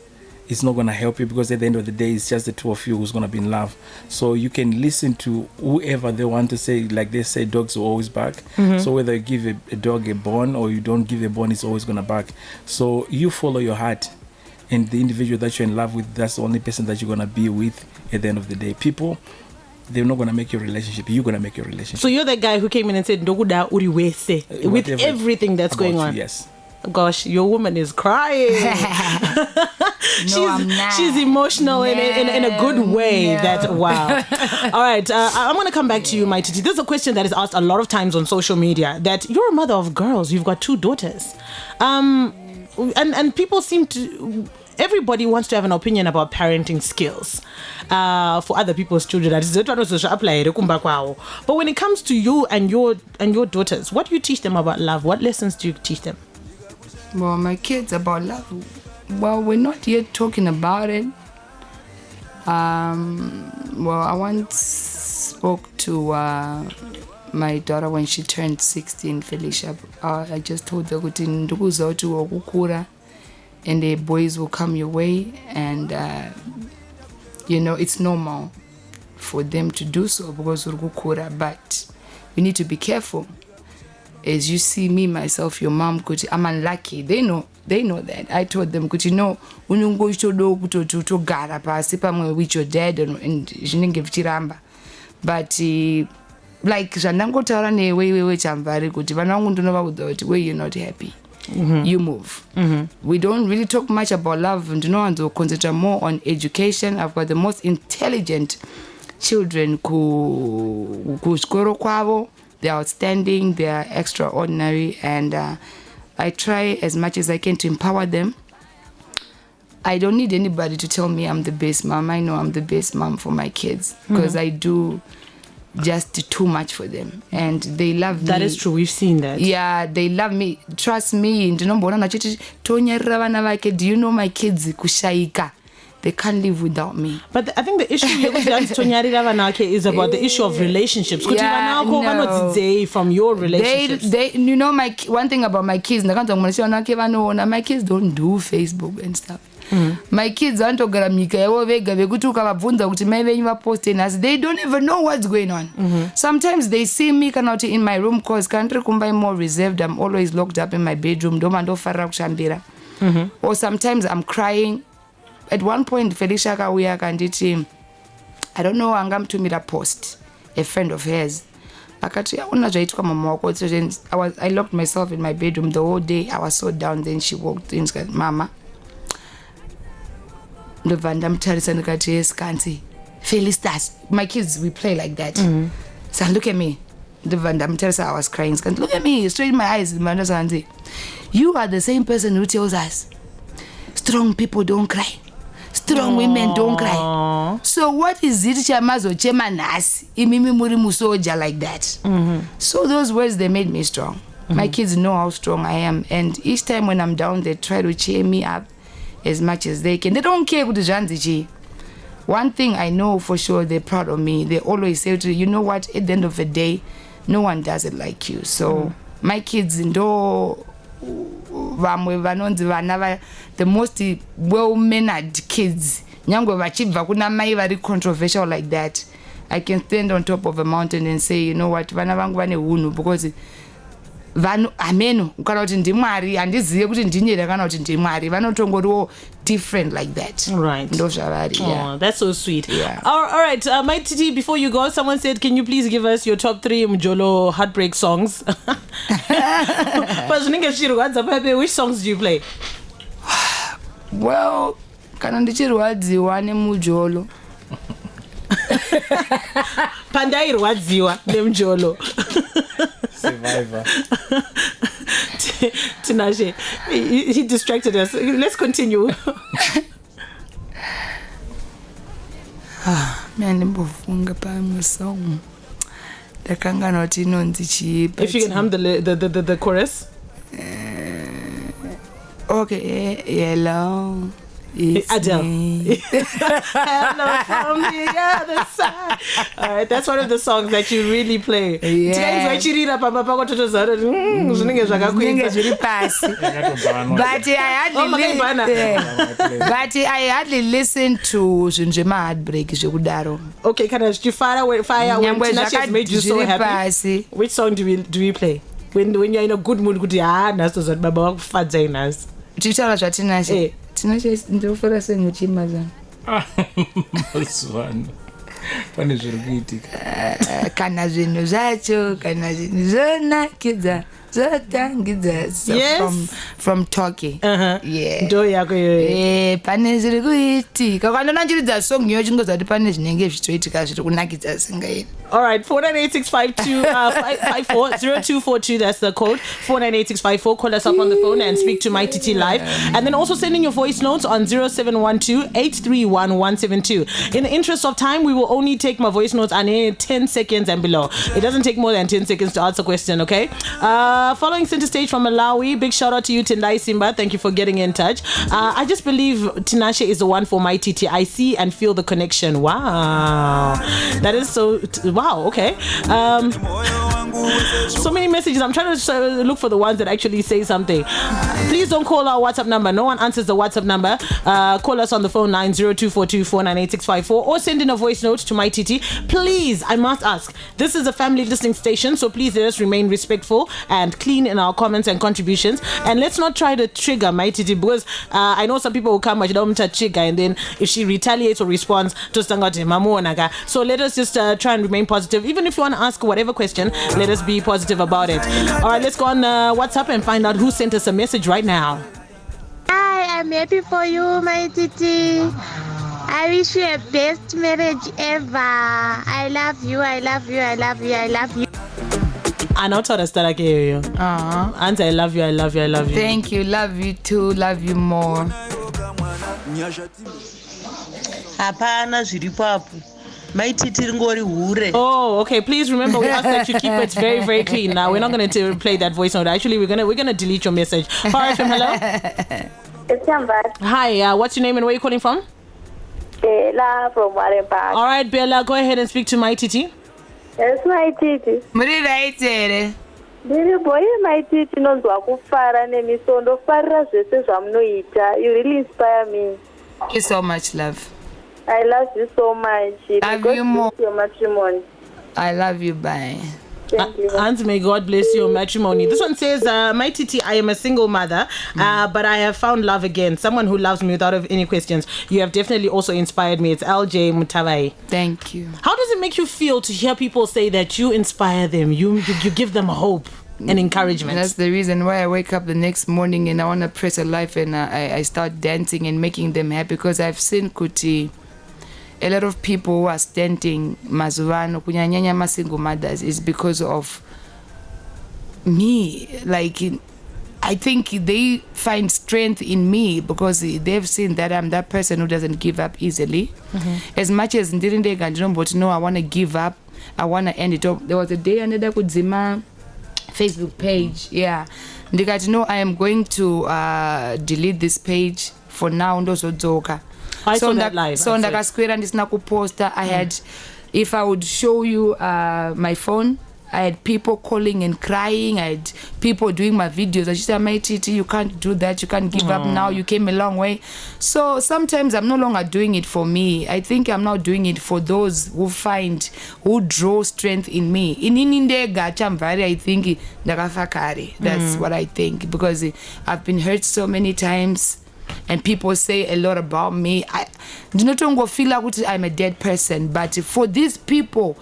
Speaker 7: is not going to help you, because at the end of the day, it's just the two of you who's going to be in love. So you can listen to whoever they want to say, like they say, dogs will always bark. So whether you give a dog a bone or you don't give a bone, it's always going to bark. So you follow your heart, and the individual that you're in love with, that's the only person that you're going to be with at the end of the day. People, they're not going to make your relationship. You're going to make your relationship.
Speaker 6: So you're the guy who came in and said, Ndoguda uriwese, with everything that's going on.
Speaker 7: Yes.
Speaker 6: Gosh, your woman is crying.
Speaker 8: I'm not.
Speaker 6: She's emotional in a good way. No. That wow. All right, I'm going to come back to you, Mai Titi. This is a question that is asked a lot of times on social media. That you're a mother of girls. You've got 2 daughters, and people seem to. Everybody wants to have an opinion about parenting skills for other people's children. But when it comes to you and your daughters, what do you teach them about love? What lessons do you teach them?
Speaker 8: Well, my kids about love, well, we're not yet talking about it. Well, I once spoke to my daughter when she turned 16, Felicia. I just told her, and the boys will come your way, and it's normal for them to do so, because but we need to be careful. As you see me, myself, your mom, I'm unlucky. They know that. I told them, when you go to Gara, with your dad and chiramba. But like we Chamvary, where you're not happy. You move. We don't really talk much about love, and to concentrate more on education. I've got the most intelligent children they're outstanding, they're extraordinary, and I try as much as I can to empower them. I don't need anybody to tell me I'm the best mom. I know I'm the best mom for my kids, because I do just too much for them, and they love me.
Speaker 6: That is true. We've seen that.
Speaker 8: Yeah, they love me. Trust me. Do you know my kids kushaika? they can't live without me.
Speaker 6: But I think the issue is about the issue of relationships.
Speaker 8: Yeah, no.
Speaker 6: From your relationships.
Speaker 8: They you know, one thing about my kids, my kids don't do Facebook and stuff. My kids they don't even know what's going on. Sometimes they see me in my room because country kumbai more reserved. I'm always locked up in my bedroom. Or sometimes I'm crying. At one point, Felicia Kawiyaka I don't know, Angam to me that post, a friend of hers. I locked myself in my bedroom the whole day. I was so down. Then she walked in and said, Mama, the Vandam Tarisan Kanti, Felistas. My kids, we play like that. So look at me. The Vandam Teresa, I was crying. Look at me, straight in my eyes. You are the same person who tells us strong people don't cry. Strong women don't cry. So what is it chamazo chemanas imimi muri musoja like that? So those words, they made me strong. My kids know how strong I am, and each time when I'm down, they try to cheer me up as much as they can. They don't care what the one thing I know for sure, they're proud of me. They always say to you, you know what, at the end of the day, no one does it like you. So my kids ndo the most well-mannered kids. Nyangwe very controversial like that. I can stand on top of a mountain and say, you know what, because vanu ameno kana kuti ndimwari andiziye kuti ndinyere kana kuti ndimwari vanotongoriwo different like that.
Speaker 6: Right.
Speaker 8: Yeah.
Speaker 6: That's so sweet.
Speaker 8: Yeah.
Speaker 6: All right, Mai Titi, before you go, someone said, can you please give us your top 3 Mjolo heartbreak songs? Which songs do you play?
Speaker 8: Well, kana ndichirwadziwa neMujolo.
Speaker 6: Pandai rwadziwa neMjolo.
Speaker 7: Survivor.
Speaker 6: Tinashe, he distracted us. Let's continue. If you can hum the chorus.
Speaker 8: Okay, hello.
Speaker 6: Adele. Hello from the other side. All right, that's one of the songs that you really play.
Speaker 8: Yeah. But I hardly listen to Njema Heartbreak.
Speaker 6: Okay, can I fire when Tinashe has made you so happy? Which song do we play? When you're in a good mood, good
Speaker 8: Tinashe ndofara senyo chimaza.
Speaker 7: Maswana. Pane zvirikuitika.
Speaker 8: Kana zvinhu zvacho, kana zvinhu zonakidza. Yes. From Turkey. Yeah.
Speaker 6: Ndo yako yoyo.
Speaker 8: Pane zviri kuitika. Kana nanjiridza song yo chingoza kuti pane zvinenge zvichiitika zviri kunakidza singaini.
Speaker 6: All right, 4986524, that's the code. 49865. Call us up on the phone and speak to Mai Titi live. And then also send in your voice notes on 0712-831-172. In the interest of time, we will only take my voice notes on 10 seconds and below. It doesn't take more than 10 seconds to answer a question, okay? Following center stage from Malawi, big shout out to you, Tinashe. Thank you for getting in touch. I just believe Tinashe is the one for Mai Titi. I see and feel the connection. Wow. That is so... Wow, okay. So many messages. I'm trying to look for the ones that actually say something. Please don't call our WhatsApp number. No one answers the WhatsApp number. Call us on the phone 90242498654 or send in a voice note to Mai Titi. Please, I must ask. This is a family listening station, so please let us remain respectful and clean in our comments and contributions. And let's not try to trigger Mai Titi, because I know some people will come and trigger, and then if she retaliates or responds, so let us just try and remain positive. Even if you want to ask whatever question, let us be positive about it. All right, let's go on WhatsApp and find out who sent us a message right now.
Speaker 9: Hi, I'm happy for you, Mai Titi. I wish you a best marriage ever. I love you, I love you, I love you, I love you.
Speaker 6: I know Tora Stara you. Auntie, I love you, I love you, I love you.
Speaker 8: Thank you, love you too, love you more.
Speaker 10: Hapana zviripapo. Mai Titi ngori hure.
Speaker 6: Oh, okay. Please remember, we ask that you keep it very, very clean. Now we're not going to play that voice note. Actually, we're gonna delete your message. Hi, FM, hello.
Speaker 9: It's Chamvary.
Speaker 6: Hi. What's your name and where are you calling from?
Speaker 9: Bella from Warrenpark.
Speaker 6: All right, Bella, go ahead and speak to Mai Titi.
Speaker 9: Yes, Mai Titi.
Speaker 8: Muri right here.
Speaker 9: Ndiri boy Mai Titi nonzwa kufara nemisondo farira zvese zvamunoita. You really inspire me.
Speaker 8: Thank you so much, love.
Speaker 9: I love you so much.
Speaker 8: Love you more.
Speaker 9: Your matrimony.
Speaker 8: I love you, bye.
Speaker 9: Thank you.
Speaker 6: And may God bless your matrimony. This one says, Mai Titi, I am a single mother, but I have found love again. Someone who loves me without any questions. You have definitely also inspired me. It's LJ Mutavai.
Speaker 8: Thank you.
Speaker 6: How does it make you feel to hear people say that you inspire them? You give them hope and encouragement?
Speaker 8: That's the reason why I wake up the next morning and I want to press a life and I start dancing and making them happy, because I've seen Kuti. A lot of people who are standing mazuvano kunyanyanya ma single mothers is because of me. Like, I think they find strength in me because they've seen that I'm that person who doesn't give up easily. As much as but no, I want to give up, I want to end it up. There was a day another kudzima Facebook page, yeah, ndikati no, I am going to delete this page for now. Ndozodzoka.
Speaker 6: I saw that live.
Speaker 8: So ndakaswera ndisina kuposta. I had, if I would show you my phone, I had people calling and crying. I had people doing my videos. I just said, Mai Titi, you can't do that. You can't give up now. You came a long way. So sometimes I'm no longer doing it for me. I think I'm now doing it for those who draw strength in me. In Indega, Chamvary, I think ndakafakari. That's what I think, because I've been hurt so many times. And people say a lot about me. I do not feel like I'm a dead person, but for these people,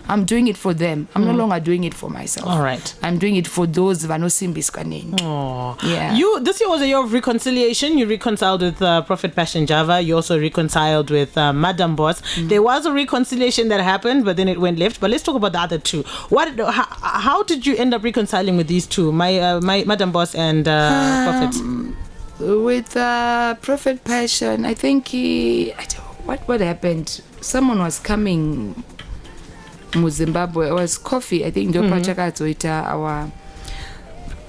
Speaker 8: I'm doing it for them. I'm no longer doing it for myself.
Speaker 6: All right.
Speaker 8: I'm doing it for those vanosimbiskaneni.
Speaker 6: Oh,
Speaker 8: yeah.
Speaker 6: This year was a year of reconciliation. You reconciled with Prophet Passion Java. You also reconciled with Madam Boss. There was a reconciliation that happened, but then it went left. But let's talk about the other two. How did you end up reconciling with these two, my Madam Boss and Prophet?
Speaker 8: With Prophet Passion, I think what happened? Someone was coming. Zimbabwe, it was coffee. I think our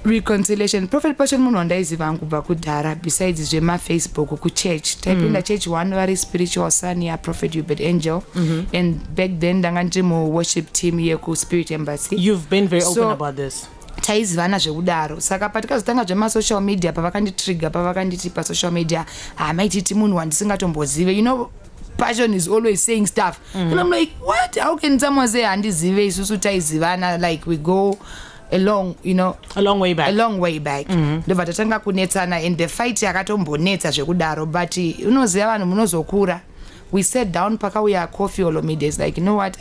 Speaker 8: reconciliation. Prophet Passion munondaiziva kubva kudhara, besides my Facebook ku church. Type in the church one very spiritual son here, Prophet Hubert Angel. And back then danganjimo worship team here ku Spirit Embassy.
Speaker 6: You've been very open about this.
Speaker 8: Taizivana zvekudaro saka patikazotanga zvemasocial media pavakanditrigger pavakanditi pasocial media Mai Titi munhu wandisingatombozive, you know. Passion is always saying stuff, and I'm like, what? How can someone say andizive isusu taizivana? Like, we go along, you know,
Speaker 6: a long way back.
Speaker 8: Ndovatatanga kunetsana, and the fight yakatombonetsa zvekudaro, but unoziva vanhu munozokura. We sat down paka we are coffee all middays, like, you know what,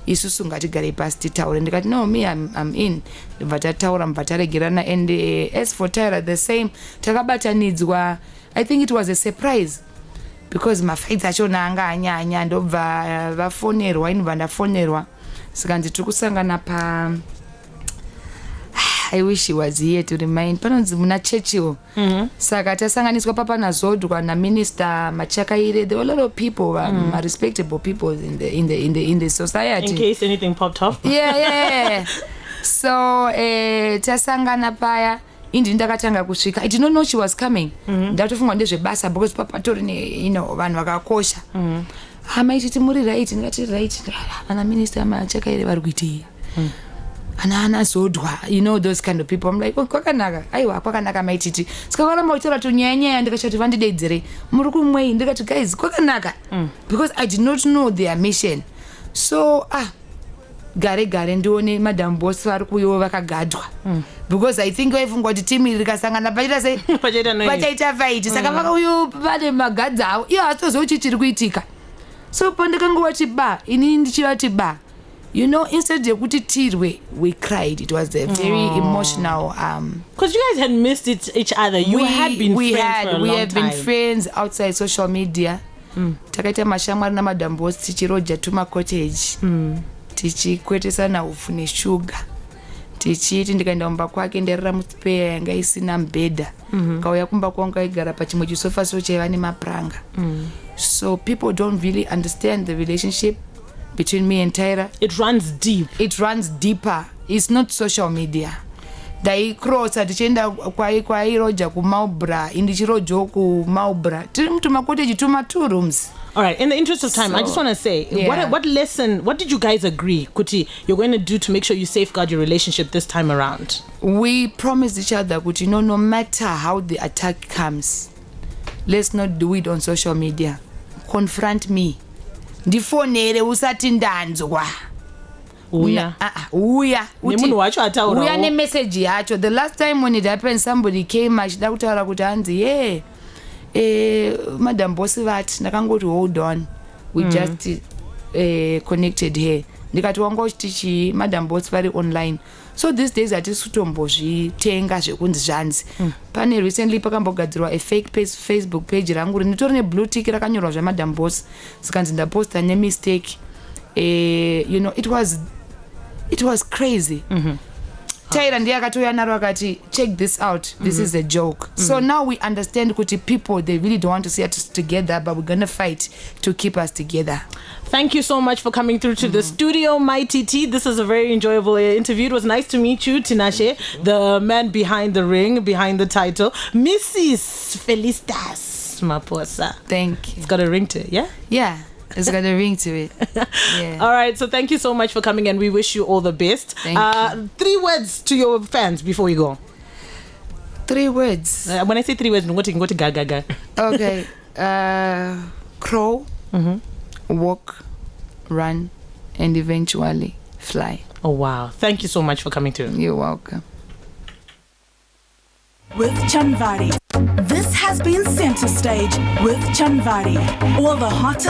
Speaker 8: isusu ngatigare pasi titaure. Ndikati no, me I'm in. Vatataura mbataregerana, and as for Tyra, the same. Takabatanidzwa. I think it was a surprise. Because mafights achona anga anyanya ndobva vafonerwa inobva ndafonerwa saka nditikusangana pa I wish he was here to remind panonzi muna chechiwo saka tasanganiswa papa nazodwa na minister Machakaire. There were a lot of people, respectable people in the society,
Speaker 6: in case anything popped up.
Speaker 8: yeah. So tasangana paya indi ndakatanga kusvika. I did not know she was coming. Ndatofunga ndezvebasa because papa tori ne, you know, vanhu vakakosha. Mai Titi muri right, ndikati right. Ana minister Machakaire vari kuiti. Ana zodwa, you know, those kind of people. I'm like, oh, kwakanaka. Aiwa, kwakanaka Mai Titi. Sikakaramba kutora to nyanya ndikachati vandidedzere. Muri kumwei ndikati guys, kwakanaka. Because I did not know their mission. So, gare ndione Madam Boss vari kuyo vakagadwa. Because I think waifungwa kuti team rikasangana paita sei pachaita fight saka vakauyo vane magadza avo iyo hatozochi chiri kuitika. So pandakangova chiba ini ndichiva chiba, you know, instead yekuti tirwe, we cried. It was a very emotional
Speaker 6: because you guys had missed each other. You had been friends for a long time.
Speaker 8: We have been friends outside social media. Takaita mashamwari na Madam Boss tichiroja tuma cottage. Tichikwetesana ufu neshuga. Tichiti ndikaenda kumba kwake nderera muspare yanga isina mbedha. Kauya kumba kwangu igara pachimwe chisofa so chaivane mapranga. So people don't really understand the relationship between me and Tyra.
Speaker 6: It runs deep.
Speaker 8: It runs deeper. It's not social media. ndaicrossa tichienda kwairoja kumaubra indichirojawo kumaubra tiri mutumakoteji tuma 2 rooms.
Speaker 6: All right, in the interest of time, I just want to say, what lesson, what did you guys agree, Kuti, you're going to do to make sure you safeguard your relationship this time around?
Speaker 8: We promised each other, Kuti, no matter how the attack comes, let's not do it on social media. Confront me. Ndifonere usati ndanzwa.
Speaker 6: Uya
Speaker 8: ne message yacho. The last time when it happened, somebody came achida kutaura kuti hanzi Madam Bossy vat ndakangoti hold on, we just connected here. Ndikati wanga uchitichi Madam Bossy vari online. So these days hatisi kutombozvitenga zvekunzi zvanzi. Pane recently pakambogadzirwa a fake page, Facebook page rangu rinitori ne blue tick rakanyorwa zvaMadam Bossy sikanzi ndaposta ne mistake. You know, it was crazy. Taira ndiye akatoya naro akati check this out, this is a joke. So now we understand kuti people, they really don't want to see us together, but we're gonna fight to keep us together.
Speaker 6: Thank you so much for coming through to the studio, Mai Titi. This was a very enjoyable interview. It was nice to meet you, Tinashe, the man behind the ring, behind the title, Mrs. Felicitas Maposa.
Speaker 8: Thank you.
Speaker 6: It's got a ring to it, yeah?
Speaker 8: Yeah. It's got a ring to it. Yeah.
Speaker 6: All right, so thank you so much for coming, and we wish you all the best.
Speaker 8: Thank you.
Speaker 6: 3 words to your fans before we go.
Speaker 8: 3 words.
Speaker 6: When I say 3 words, I'm going to go to gaga.
Speaker 8: Okay. Crawl, walk, run, and eventually fly.
Speaker 6: Oh, wow. Thank you so much for coming through.
Speaker 8: You're welcome.
Speaker 2: With Chamvary. This has been Center Stage with Chamvary. All the hottest